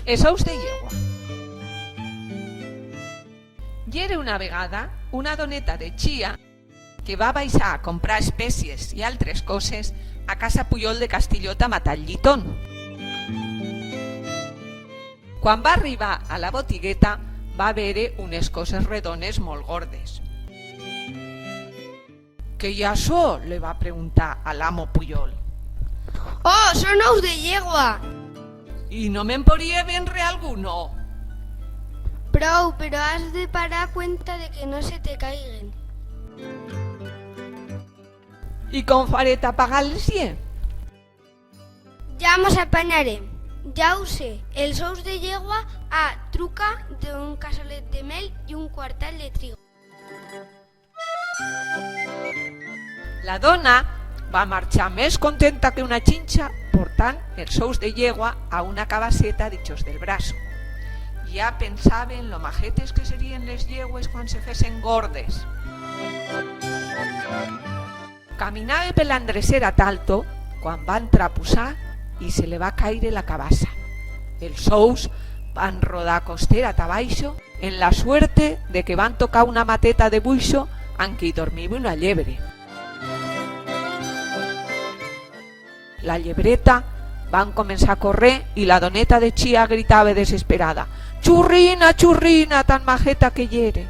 els ous de llegua. I era una vegada una doneta de Chia que va baixar a comprar espècies i altres coses a casa Pujol de Castillot a Matallitón. Quan va arribar a la botigueta va veure unes coses redones molt gordes. «Què hi ha això?», li va preguntar a l'amo Pujol. Oh, són ous de llegua! «I no me'n podria vendre alguno?» Prou, però has de parar cuenta de que no se te caiguen. «I com faré a pagar-los? Ja mos apanyarem. Ja ho sé, els ous de llegua truca d'un cassolet de mel i un quartal de trigo. La dona va marxar més contenta que una xinxa portant els ous de llegua a una cabasseta dichos del braço. Ja pensava en lo majetes que serien les llegües quan se fessin gordes. Caminava per l'endrecera talto quan va entrapussar i se li va caire la cabassa. Els ous van rodar costera tabaixo en la suerte de que van tocar una mateta de buixo en què hi dormia una llebre. La llebreta van començar a córrer i la doneta de Chia gritava desesperada: «Xurrina, xurrina, tan majeta que hi era!»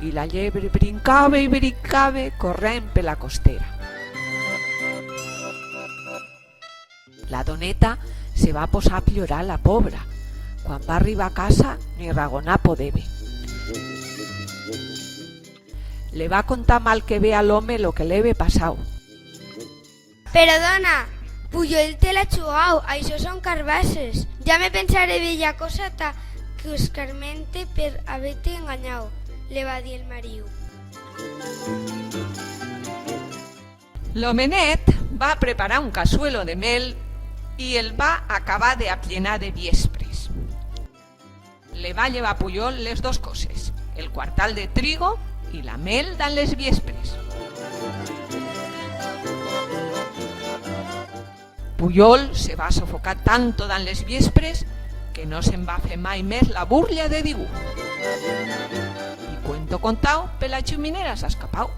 I la llebre brincava i brincava corrent per la costera. La doneta se va posar a plorar la pobra. Quan va arribar a casa ni ragonar podeva. Le va contar mal que ve a l'home lo que li havia passat. Però dona, Pujol te l'ha xugau, això són carbasses. Ja me pensaré bella cosa que us carmente per haver-te enganyau, le va dir el mariu. L'homenet va preparar un cazuelo de mel i el va acabar d'aplenar de viespres. Le va llevar a Pujol les dos coses, el quartal de trigo i la mel dan les viespres. Pujol se va sofocar tanto dan les viespres que no se'n va fer mai més la burla de dibuix. I cuento contao per la xuminera s'ha escapau.